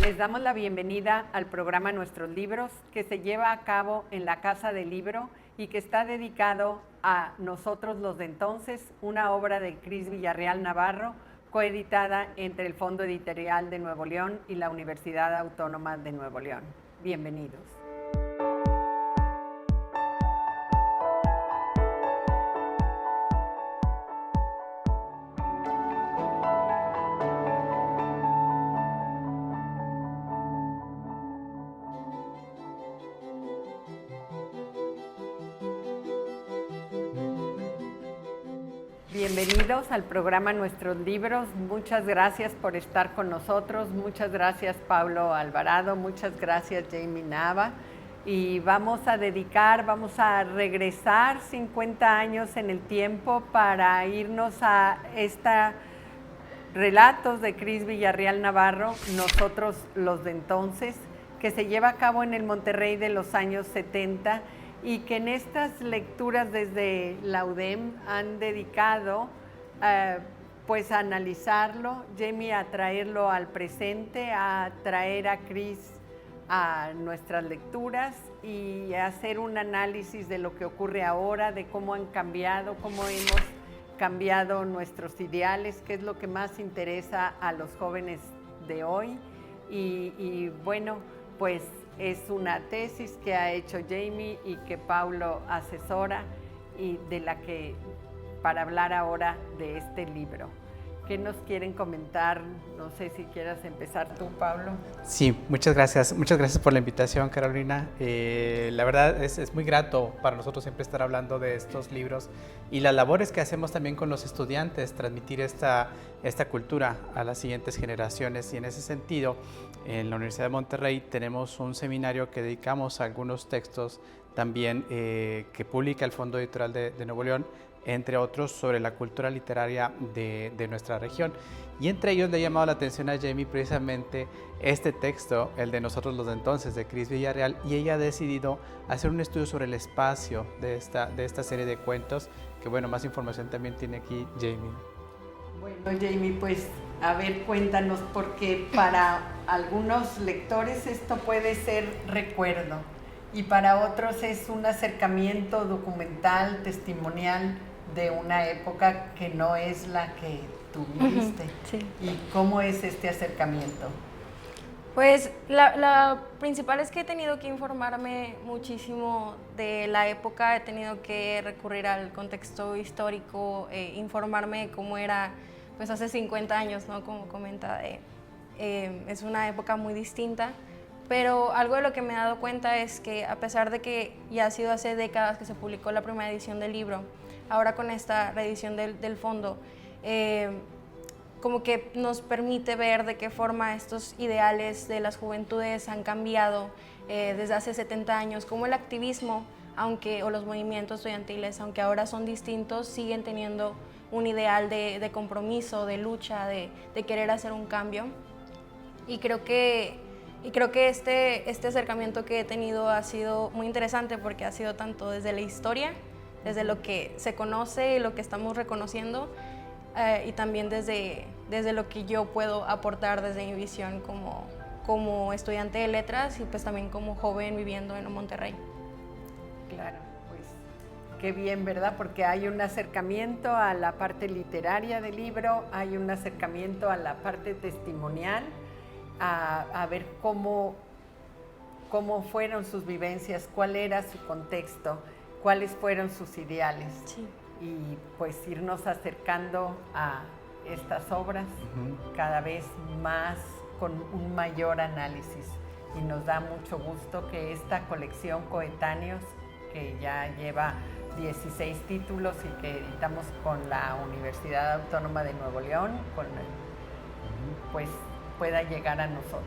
Les damos la bienvenida al programa Nuestros Libros, que se lleva a cabo en la Casa del Libro y que está dedicado a Nosotros los de Entonces, una obra de Cris Villarreal Navarro, coeditada entre el Fondo Editorial de Nuevo León y la Universidad Autónoma de Nuevo León. Bienvenidos. Bienvenidos al programa Nuestros Libros. Muchas gracias por estar con nosotros. Muchas gracias, Pablo Alvarado. Muchas gracias, Jamie Nava. Y vamos a regresar 50 años en el tiempo para irnos a relatos de Cris Villarreal Navarro, Nosotros los de Entonces, que se lleva a cabo en el Monterrey de los años 70 y que en estas lecturas desde la UDEM han dedicado pues a analizarlo, Jamie a traerlo al presente, a traer a Cris a nuestras lecturas y a hacer un análisis de lo que ocurre ahora, de cómo han cambiado, cómo hemos cambiado nuestros ideales, qué es lo que más interesa a los jóvenes de hoy. Y bueno, pues es una tesis que ha hecho Jamie y que Paulo asesora y de la que para hablar ahora de este libro. ¿Qué nos quieren comentar? No sé si quieras empezar tú, Pablo. Sí, muchas gracias por la invitación, Carolina. La verdad es muy grato para nosotros siempre estar hablando de estos libros y las labores que hacemos también con los estudiantes, transmitir esta cultura a las siguientes generaciones. Y en ese sentido, en la Universidad de Monterrey tenemos un seminario que dedicamos a algunos textos también que publica el Fondo Editorial de Nuevo León, entre otros sobre la cultura literaria de nuestra región. Y entre ellos le ha llamado la atención a Jamie precisamente este texto, el de Nosotros los de Entonces, de Cris Villarreal, y ella ha decidido hacer un estudio sobre el espacio de esta serie de cuentos, que bueno, más información también tiene aquí Jamie. Bueno, Jamie, pues a ver, cuéntanos, porque para algunos lectores esto puede ser recuerdo y para otros es un acercamiento documental, testimonial de una época que no es la que tú viviste. Sí. ¿Y cómo es este acercamiento? Pues la principal es que he tenido que informarme muchísimo de la época, he tenido que recurrir al contexto histórico, informarme cómo era pues hace 50 años, ¿no? Como comenta, es una época muy distinta, pero algo de lo que me he dado cuenta es que a pesar de que ya ha sido hace décadas que se publicó la primera edición del libro, ahora con esta reedición del fondo, como que nos permite ver de qué forma estos ideales de las juventudes han cambiado desde hace 70 años, cómo el activismo, o los movimientos estudiantiles, aunque ahora son distintos, siguen teniendo un ideal de compromiso, de lucha, de querer hacer un cambio. Y creo que este acercamiento que he tenido ha sido muy interesante porque ha sido tanto desde la historia, desde lo que se conoce y lo que estamos reconociendo, y también desde lo que yo puedo aportar desde mi visión como estudiante de letras y pues también como joven viviendo en Monterrey. Claro, pues qué bien, ¿verdad? Porque hay un acercamiento a la parte literaria del libro, hay un acercamiento a la parte testimonial, a ver cómo fueron sus vivencias, cuál era su contexto, cuáles fueron sus ideales. Sí. Y pues irnos acercando a estas obras cada vez más con un mayor análisis. Y nos da mucho gusto que esta colección Coetáneos, que ya lleva 16 títulos y que editamos con la Universidad Autónoma de Nuevo León, pues pueda llegar a nosotros.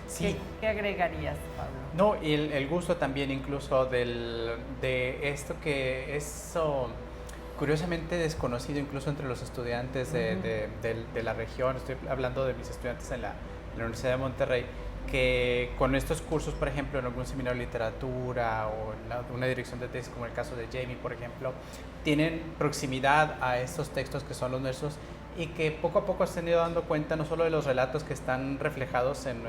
Sí. ¿Qué agregarías, Pablo? No, y el gusto también incluso de esto que es curiosamente desconocido incluso entre los estudiantes de la región. Estoy hablando de mis estudiantes en la Universidad de Monterrey, que con estos cursos, por ejemplo, en algún seminario de literatura o en una dirección de tesis, como el caso de Jamie, por ejemplo, tienen proximidad a estos textos que son los nuestros y que poco a poco se han ido dando cuenta no solo de los relatos que están reflejados en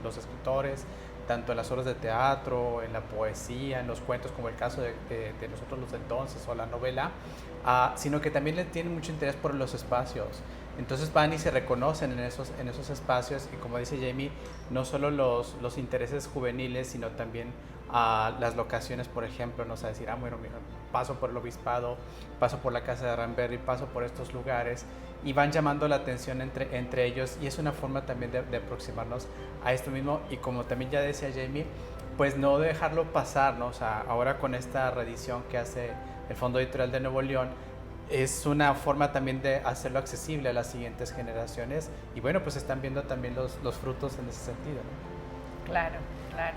los escritores, tanto en las obras de teatro, en la poesía, en los cuentos, como el caso de Nosotros los de Entonces o la novela, sino que también le tienen mucho interés por los espacios. Entonces van y se reconocen en esos espacios y, como dice Jamie, no solo los intereses juveniles, sino también las locaciones, por ejemplo, no sé, decir, bueno, mira, paso por el obispado, paso por la casa de Ranberry, paso por estos lugares, y van llamando la atención entre ellos, y es una forma también de aproximarnos a esto mismo. Y como también ya decía Jamie, pues no dejarlo pasar, ¿no? O sea, ahora con esta reedición que hace el Fondo Editorial de Nuevo León, es una forma también de hacerlo accesible a las siguientes generaciones, y bueno, pues están viendo también los frutos en ese sentido, ¿no? Claro, claro.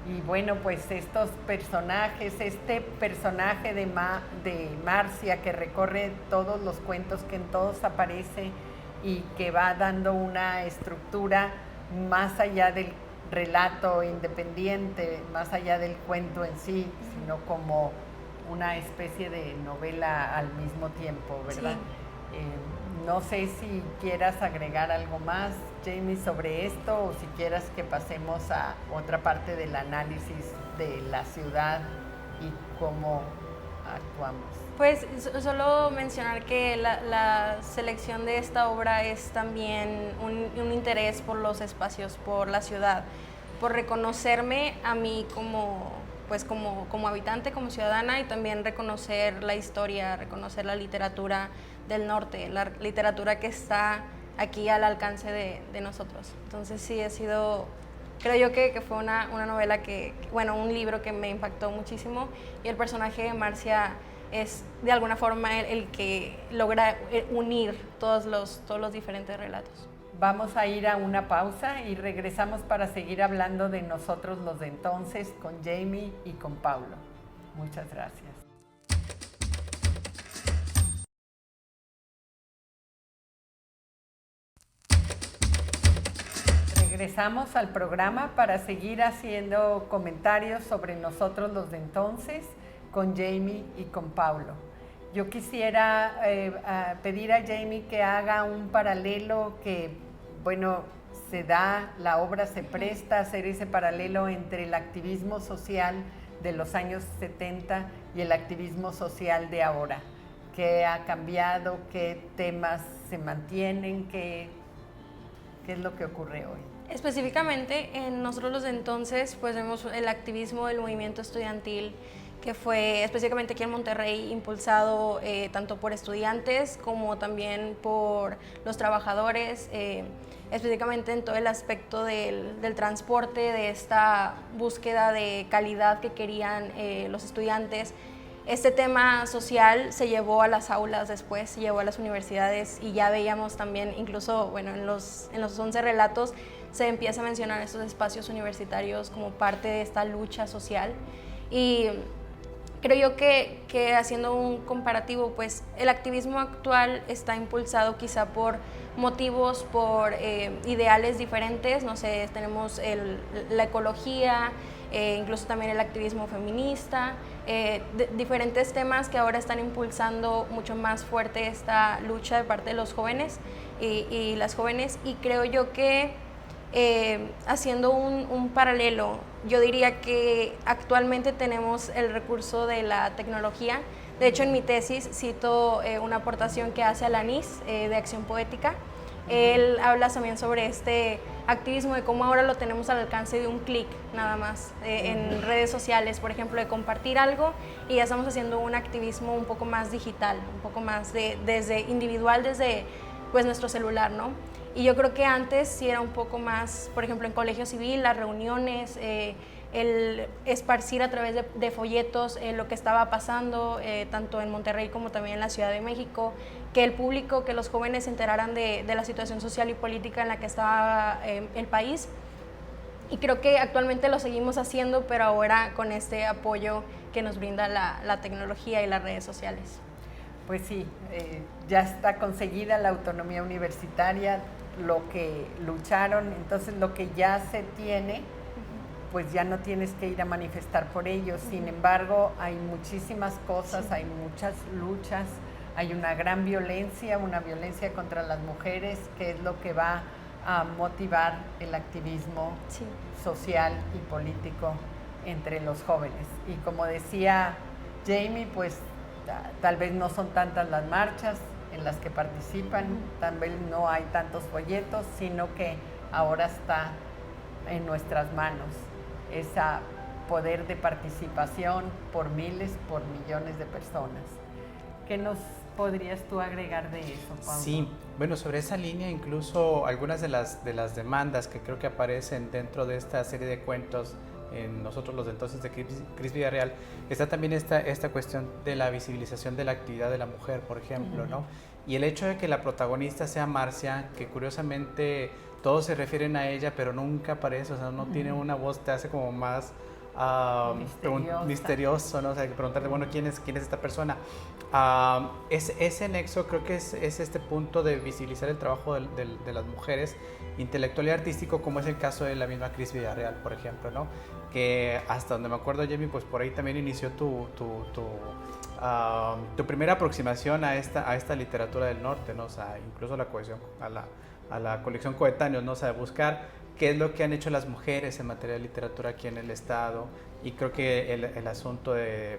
Y bueno, pues estos personajes, este personaje de Marcia, que recorre todos los cuentos, que en todos aparece y que va dando una estructura más allá del relato independiente, más allá del cuento en sí, sino como una especie de novela al mismo tiempo, ¿verdad? Sí. No sé si quieras agregar algo más, Jamie, sobre esto, o si quieras que pasemos a otra parte del análisis de la ciudad y cómo actuamos. Pues solo mencionar que la selección de esta obra es también un interés por los espacios, por la ciudad, por reconocerme a mí como habitante, como ciudadana, y también reconocer la historia, reconocer la literatura del norte, la literatura que está aquí al alcance de nosotros. Entonces sí, creo yo que fue una novela un libro que me impactó muchísimo, y el personaje de Marcia es de alguna forma el que logra unir todos los diferentes relatos. Vamos a ir a una pausa y regresamos para seguir hablando de Nosotros los de Entonces con Jamie y con Paulo. Muchas gracias. Regresamos al programa para seguir haciendo comentarios sobre Nosotros los de Entonces con Jamie y con Paulo. Yo quisiera pedir a Jamie que haga un paralelo que, bueno, la obra se presta a hacer ese paralelo entre el activismo social de los años 70 y el activismo social de ahora. ¿Qué ha cambiado? ¿Qué temas se mantienen? ¿Qué es lo que ocurre hoy? Específicamente en Nosotros los de Entonces, pues vemos el activismo del movimiento estudiantil, que fue específicamente aquí en Monterrey impulsado tanto por estudiantes como también por los trabajadores, específicamente en todo el aspecto del transporte, de esta búsqueda de calidad que querían los estudiantes. Este tema social se llevó a las aulas después, se llevó a las universidades, y ya veíamos también, incluso en los 11 relatos, se empieza a mencionar estos espacios universitarios como parte de esta lucha social. Y creo yo que haciendo un comparativo, pues el activismo actual está impulsado quizá por motivos, por ideales diferentes. No sé, tenemos la ecología, incluso también el activismo feminista, diferentes temas que ahora están impulsando mucho más fuerte esta lucha de parte de los jóvenes y las jóvenes. Y creo yo que haciendo un paralelo, yo diría que actualmente tenemos el recurso de la tecnología. De hecho, en mi tesis cito una aportación que hace Alanis de Acción Poética. Él habla también sobre este activismo, de cómo ahora lo tenemos al alcance de un clic nada más, en redes sociales, por ejemplo, de compartir algo, y ya estamos haciendo un activismo un poco más digital, un poco más desde individual, desde pues nuestro celular, ¿no? Y yo creo que antes sí era un poco más, por ejemplo, en colegio civil, las reuniones, el esparcir a través de folletos lo que estaba pasando, tanto en Monterrey como también en la Ciudad de México, que el público, que los jóvenes se enteraran de la situación social y política en la que estaba el país. Y creo que actualmente lo seguimos haciendo, pero ahora con este apoyo que nos brinda la tecnología y las redes sociales. Pues sí, ya está conseguida la autonomía universitaria, lo que lucharon, entonces lo que ya se tiene, pues ya no tienes que ir a manifestar por ello. Sin embargo, hay muchísimas cosas, hay muchas luchas, hay una gran violencia, una violencia contra las mujeres, que es lo que va a motivar el activismo social y político entre los jóvenes. Y como decía Jamie, pues tal vez no son tantas las marchas en las que participan, tal vez no hay tantos folletos, sino que ahora está en nuestras manos ese poder de participación por miles, por millones de personas. ¿Qué nos podrías tú agregar de eso, Paulo? Sí, bueno, sobre esa línea, incluso algunas de las demandas que creo que aparecen dentro de esta serie de cuentos en Nosotros los de entonces de Cris Villarreal, está también esta cuestión de la visibilización de la actividad de la mujer, por ejemplo, ¿no? Y el hecho de que la protagonista sea Marcia, que curiosamente todos se refieren a ella, pero nunca aparece, o sea, no tiene una voz, te hace como más misterioso, ¿no? O sea, hay que preguntarle, bueno, ¿quién es esta persona? Ese nexo creo que es este punto de visibilizar el trabajo de las mujeres, intelectual y artístico, como es el caso de la misma Cris Villarreal, por ejemplo, ¿no? Que hasta donde me acuerdo, Jamie, pues por ahí también inició tu primera aproximación a esta literatura del norte, ¿no? O sea, incluso la cohesión, a la colección Coetáneos, ¿no? O sea, buscar qué es lo que han hecho las mujeres en materia de literatura aquí en el estado, y creo que el asunto de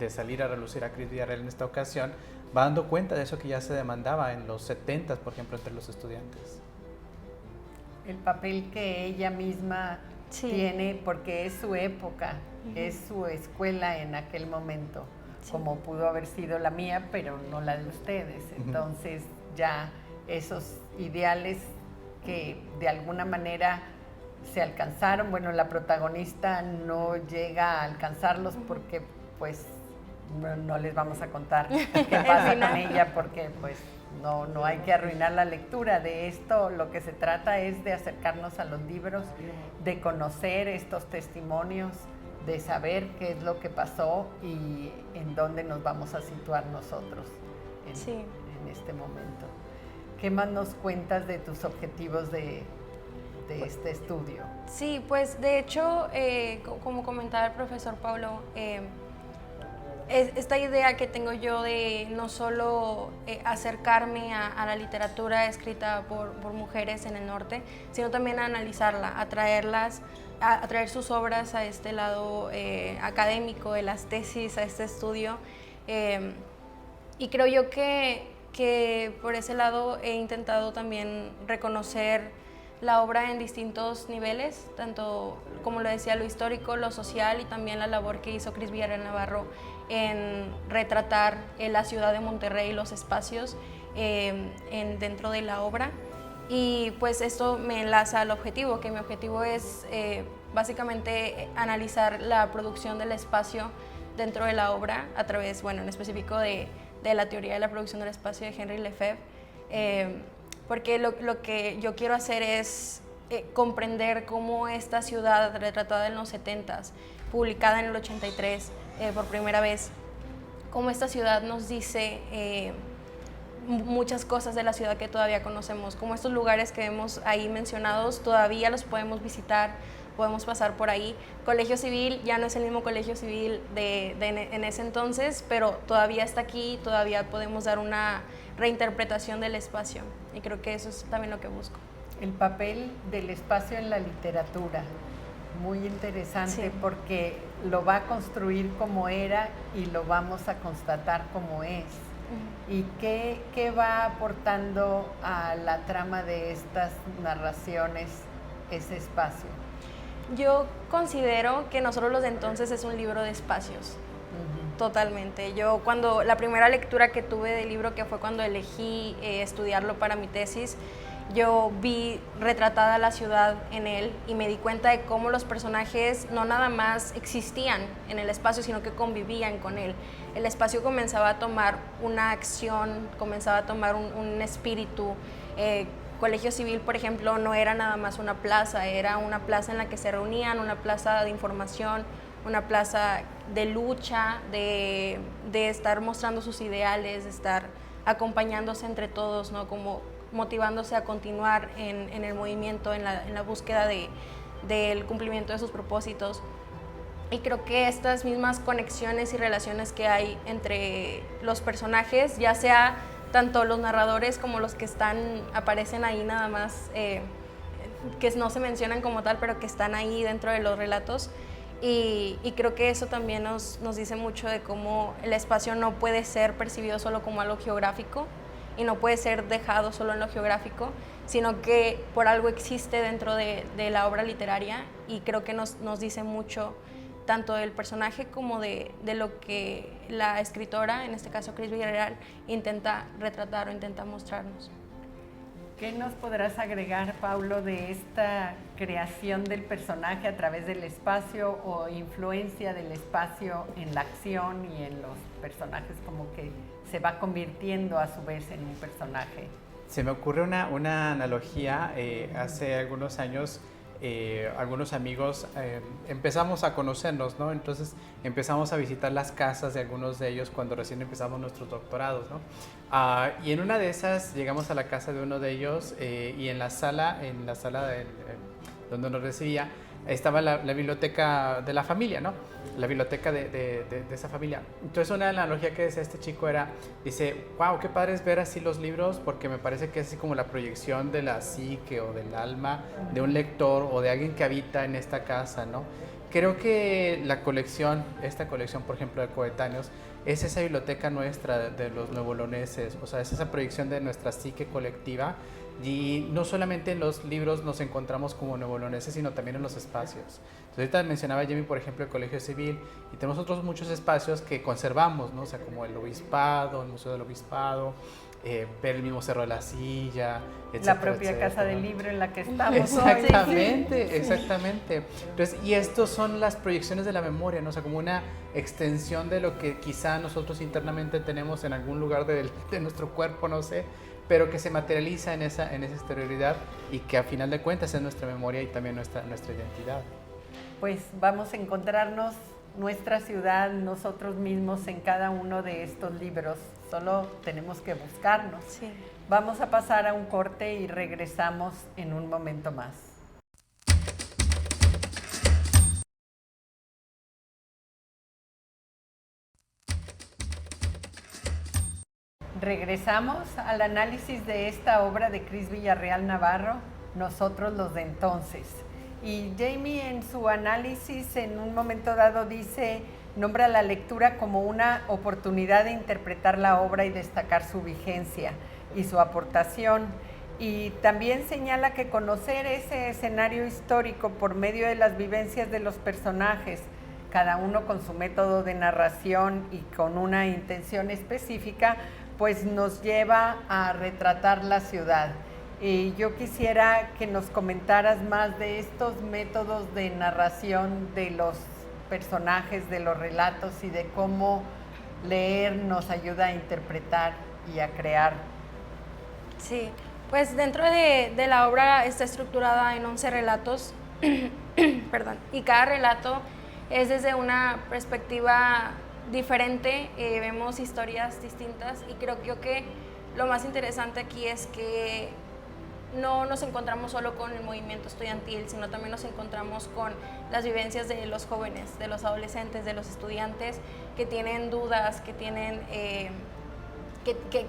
salir a relucir a Cris Villarreal en esta ocasión va dando cuenta de eso que ya se demandaba en los 70s, por ejemplo, entre los estudiantes. El papel que ella misma tiene, porque es su época, es su escuela en aquel momento, como pudo haber sido la mía, pero no la de ustedes. Entonces ya esos ideales que de alguna manera se alcanzaron, bueno, la protagonista no llega a alcanzarlos porque pues no les vamos a contar qué pasa con ella, porque pues no hay que arruinar la lectura de esto. Lo que se trata es de acercarnos a los libros, de conocer estos testimonios, de saber qué es lo que pasó y en dónde nos vamos a situar nosotros en este momento. ¿Qué más nos cuentas de tus objetivos de este estudio? Sí, pues de hecho, como comentaba el profesor Paulo, esta idea que tengo yo de no solo acercarme a la literatura escrita por mujeres en el norte, sino también a analizarla, a traer sus obras a este lado académico de las tesis, a este estudio. Y creo yo que por ese lado he intentado también reconocer la obra en distintos niveles, tanto como lo decía, lo histórico, lo social, y también la labor que hizo Cris Villarreal Navarro en retratar la ciudad de Monterrey, los espacios dentro de la obra. Y pues esto me enlaza al objetivo, que mi objetivo es básicamente analizar la producción del espacio dentro de la obra a través, bueno, en específico de la teoría de la producción del espacio de Henri Lefebvre, porque lo que yo quiero hacer es comprender cómo esta ciudad retratada en los 70s, publicada en el 83 por primera vez, cómo esta ciudad nos dice muchas cosas de la ciudad que todavía conocemos, como estos lugares que vemos ahí mencionados todavía los podemos visitar, podemos pasar por ahí. Colegio Civil ya no es el mismo Colegio Civil en ese entonces, pero todavía está aquí, todavía podemos dar una reinterpretación del espacio, y creo que eso es también lo que busco. El papel del espacio en la literatura, muy interesante, porque lo va a construir como era y lo vamos a constatar como es. ¿Y qué va aportando a la trama de estas narraciones ese espacio? Yo considero que Nosotros los de entonces es un libro de espacios, totalmente. Yo cuando la primera lectura que tuve del libro, que fue cuando elegí estudiarlo para mi tesis, yo vi retratada la ciudad en él y me di cuenta de cómo los personajes no nada más existían en el espacio, sino que convivían con él. El espacio comenzaba a tomar una acción, comenzaba a tomar un espíritu. Colegio Civil, por ejemplo, no era nada más una plaza, era una plaza en la que se reunían, una plaza de información, una plaza de lucha, de estar mostrando sus ideales, de estar acompañándose entre todos, ¿no? Como motivándose a continuar en el movimiento, en la búsqueda del cumplimiento de sus propósitos. Y creo que estas mismas conexiones y relaciones que hay entre los personajes, ya sea tanto los narradores como los que aparecen ahí nada más, que no se mencionan como tal, pero que están ahí dentro de los relatos. Y creo que eso también nos dice mucho de cómo el espacio no puede ser percibido solo como algo geográfico y no puede ser dejado solo en lo geográfico, sino que por algo existe dentro de la obra literaria, y creo que nos dice mucho tanto del personaje como de lo que la escritora, en este caso Cris Villarreal, intenta retratar o intenta mostrarnos. ¿Qué nos podrás agregar, Paulo, de esta creación del personaje a través del espacio o influencia del espacio en la acción y en los personajes, como que se va convirtiendo a su vez en un personaje? Se me ocurre una analogía. Hace algunos años algunos amigos empezamos a conocernos, ¿no? Entonces empezamos a visitar las casas de algunos de ellos cuando recién empezamos nuestros doctorados, ¿no? Y en una de esas llegamos a la casa de uno de ellos y en la sala donde nos recibía estaba la biblioteca de la familia, ¿no? La biblioteca de esa familia. Entonces una analogía que decía este chico dice, wow, qué padre es ver así los libros, porque me parece que es así como la proyección de la psique o del alma de un lector o de alguien que habita en esta casa, ¿no? Creo que esta colección, por ejemplo, de coetáneos, es esa biblioteca nuestra de los nuevoloneses, o sea, es esa proyección de nuestra psique colectiva. Y no solamente en los libros nos encontramos como nuevoloneses, sino también en los espacios. Entonces, ahorita mencionaba Jamie, por ejemplo, el Colegio Civil, y tenemos otros muchos espacios que conservamos, ¿no? O sea, como el Obispado, el Museo del Obispado, ver el mismo Cerro de la Silla, etcétera, la propia etcétera. Casa del Libro en la que estamos Exactamente, hoy. exactamente. Entonces, y estos son las proyecciones de la memoria, ¿no? O sea, como una extensión de lo que quizá nosotros internamente tenemos en algún lugar de nuestro cuerpo, no sé, pero que se materializa en esa exterioridad y que a final de cuentas es nuestra memoria y también nuestra identidad. Pues vamos a encontrarnos nuestra ciudad, nosotros mismos en cada uno de estos libros, solo tenemos que buscarnos. Sí. Vamos a pasar a un corte y regresamos en un momento más. Regresamos al análisis de esta obra de Cris Villarreal Navarro, Nosotros los de entonces. Y Jamie en su análisis en un momento dado nombra la lectura como una oportunidad de interpretar la obra y destacar su vigencia y su aportación. Y también señala que conocer ese escenario histórico por medio de las vivencias de los personajes, cada uno con su método de narración y con una intención específica, pues nos lleva a retratar la ciudad. Y yo quisiera que nos comentaras más de estos métodos de narración de los personajes, de los relatos y de cómo leer nos ayuda a interpretar y a crear. Sí, pues dentro de la obra está estructurada en 11 relatos, perdón, y cada relato es desde una perspectiva diferente, vemos historias distintas, y creo yo que lo más interesante aquí es que no nos encontramos solo con el movimiento estudiantil, sino también nos encontramos con las vivencias de los jóvenes, de los adolescentes, de los estudiantes que tienen dudas, que tienen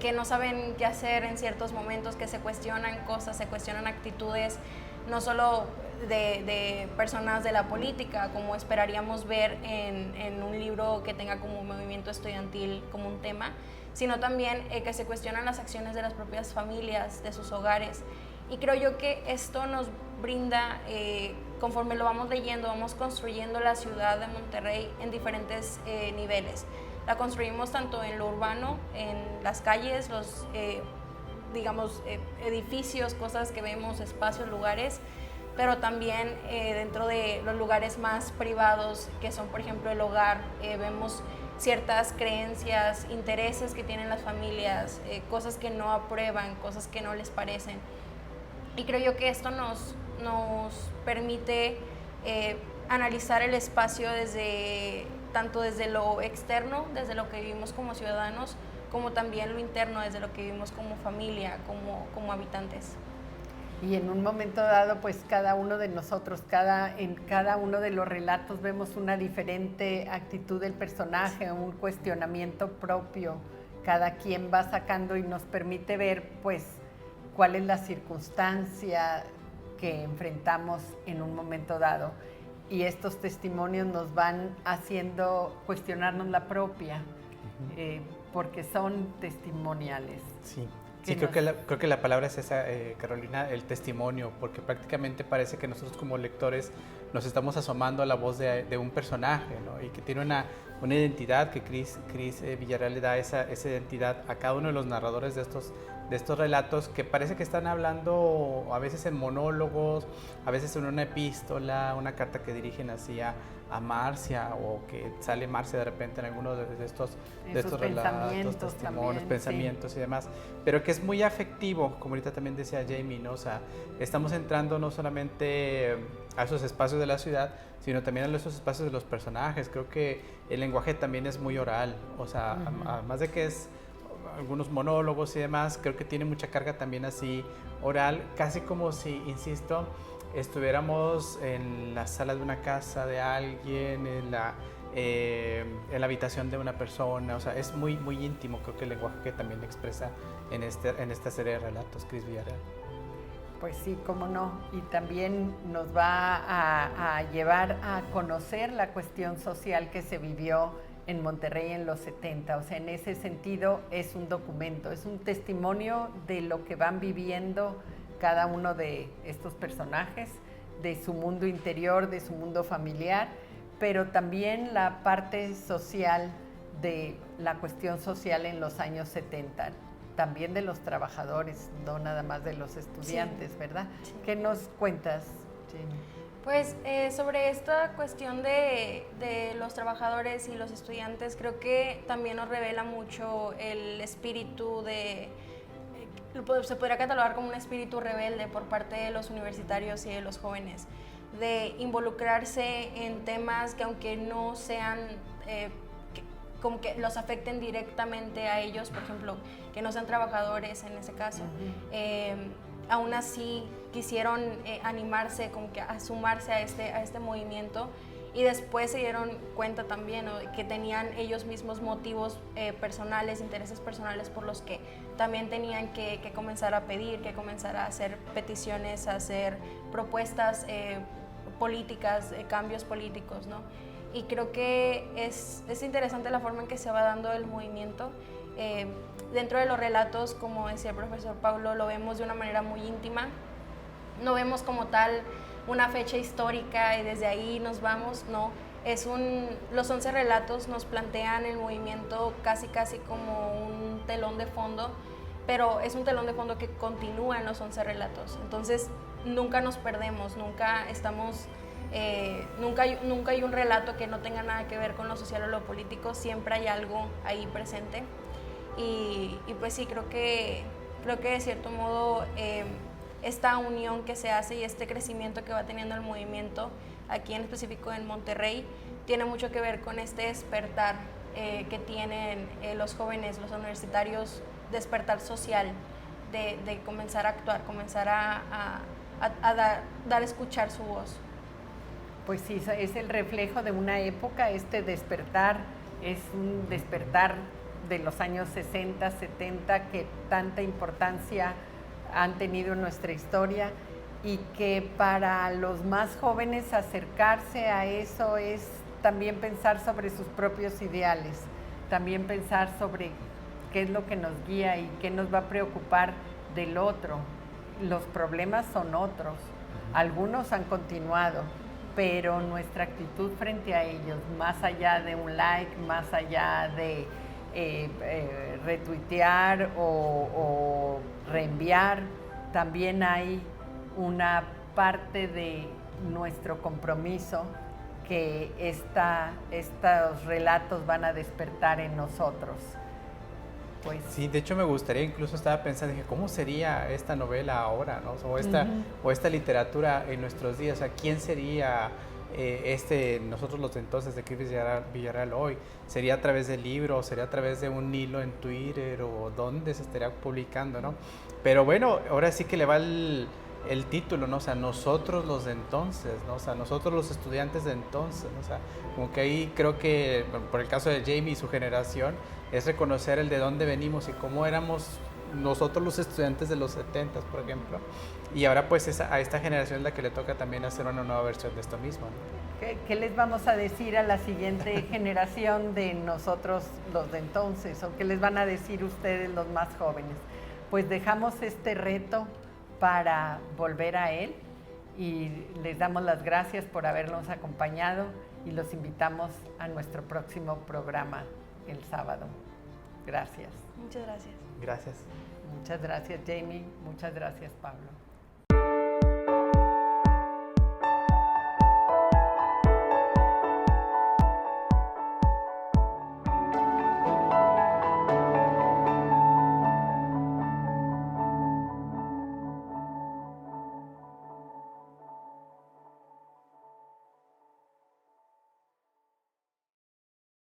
que no saben qué hacer en ciertos momentos, que se cuestionan cosas, se cuestionan actitudes, no solo de personas de la política, como esperaríamos ver en un libro que tenga como movimiento estudiantil como un tema, sino también que se cuestionan las acciones de las propias familias, de sus hogares. Y creo yo que esto nos brinda, conforme lo vamos leyendo, vamos construyendo la ciudad de Monterrey en diferentes niveles. La construimos tanto en lo urbano, en las calles, los edificios, cosas que vemos, espacios, lugares, pero también dentro de los lugares más privados, que son por ejemplo el hogar, vemos ciertas creencias, intereses que tienen las familias, cosas que no aprueban, cosas que no les parecen. Y creo yo que esto nos permite analizar el espacio tanto desde lo externo, desde lo que vivimos como ciudadanos, como también lo interno, desde lo que vivimos como familia, como habitantes. Y en un momento dado, pues cada uno de nosotros, en cada uno de los relatos vemos una diferente actitud del personaje, un cuestionamiento propio. Cada quien va sacando y nos permite ver, pues, cuál es la circunstancia que enfrentamos en un momento dado. Y estos testimonios nos van haciendo cuestionarnos la propia, porque son testimoniales. Sí. Sí, creo que la palabra es esa, Carolina, el testimonio, porque prácticamente parece que nosotros como lectores nos estamos asomando a la voz de un personaje, ¿no? Y que tiene una identidad, que Cris Villarreal le da esa identidad a cada uno de los narradores de estos relatos, que parece que están hablando a veces en monólogos, a veces en una epístola, una carta que dirigen así a Marcia, o que sale Marcia de repente en alguno de estos relatos, testimonios, pensamientos, sí, y demás, pero que es muy afectivo, como ahorita también decía Jamie, ¿no? O sea, estamos entrando no solamente a esos espacios de la ciudad, sino también a esos espacios de los personajes. Creo que el lenguaje también es muy oral, o sea, además de que es algunos monólogos y demás, creo que tiene mucha carga también así oral, casi como si, insisto, estuviéramos en la sala de una casa de alguien, en la habitación de una persona. O sea, es muy, muy íntimo, creo que el lenguaje que también expresa en esta serie de relatos Cris Villarreal. Pues sí, cómo no, y también nos va a llevar a conocer la cuestión social que se vivió en Monterrey en los 70, o sea, en ese sentido es un documento, es un testimonio de lo que van viviendo cada uno de estos personajes, de su mundo interior, de su mundo familiar, pero también la parte social de la cuestión social en los años 70, también de los trabajadores, no nada más de los estudiantes, sí, ¿verdad? Sí. ¿Qué nos cuentas, Jamie? Pues sobre esta cuestión de los trabajadores y los estudiantes, creo que también nos revela mucho el espíritu se podría catalogar como un espíritu rebelde por parte de los universitarios y de los jóvenes, de involucrarse en temas que aunque no sean, como que los afecten directamente a ellos, por ejemplo, que no sean trabajadores en ese caso, aún así quisieron animarse, como que a sumarse a este movimiento, y después se dieron cuenta también, ¿no?, que tenían ellos mismos motivos personales, intereses personales por los que también tenían que comenzar a pedir, que comenzar a hacer peticiones, a hacer propuestas políticas, cambios políticos, ¿no? Y creo que es interesante la forma en que se va dando el movimiento. Dentro de los relatos, como decía el profesor Paulo, lo vemos de una manera muy íntima, no vemos como tal una fecha histórica y desde ahí nos vamos, no. Los 11 relatos nos plantean el movimiento casi como un telón de fondo, pero es un telón de fondo que continúa en los 11 relatos. Entonces, nunca nos perdemos, nunca hay un relato que no tenga nada que ver con lo social o lo político, siempre hay algo ahí presente. Y pues sí, creo que de cierto modo esta unión que se hace y este crecimiento que va teniendo el movimiento aquí en específico en Monterrey tiene mucho que ver con este despertar que tienen los jóvenes, los universitarios, despertar social, de comenzar a actuar, comenzar a dar a escuchar su voz. Pues sí, es el reflejo de una época, este despertar es un despertar de los años 60, 70, que tanta importancia han tenido en nuestra historia, y que para los más jóvenes acercarse a eso es también pensar sobre sus propios ideales, también pensar sobre qué es lo que nos guía y qué nos va a preocupar del otro. Los problemas son otros, algunos han continuado, pero nuestra actitud frente a ellos, más allá de un like, más allá de retuitear o reenviar, también hay una parte de nuestro compromiso que estos relatos van a despertar en nosotros. Pues sí, de hecho me gustaría, incluso estaba pensando, dije, ¿cómo sería esta novela ahora, ¿no? O esta literatura en nuestros días? O sea, ¿quién sería nosotros los entonces de Cris Villarreal hoy? ¿Sería a través del libro? ¿Sería a través de un hilo en Twitter? ¿O dónde se estaría publicando, no? Pero bueno, ahora sí que le va el título, ¿no? O sea, nosotros los de entonces, ¿no? O sea, nosotros los estudiantes de entonces, ¿no? O sea, como que ahí creo que, bueno, por el caso de Jamie y su generación, es reconocer el de dónde venimos y cómo éramos nosotros los estudiantes de los 70, por ejemplo. Y ahora pues a esta generación es la que le toca también hacer una nueva versión de esto mismo, ¿no? ¿Qué les vamos a decir a la siguiente generación de nosotros los de entonces? ¿O qué les van a decir ustedes los más jóvenes? Pues dejamos este reto para volver a él y les damos las gracias por habernos acompañado y los invitamos a nuestro próximo programa el sábado. Gracias. Muchas gracias. Gracias. Muchas gracias, Jamie. Muchas gracias, Pablo.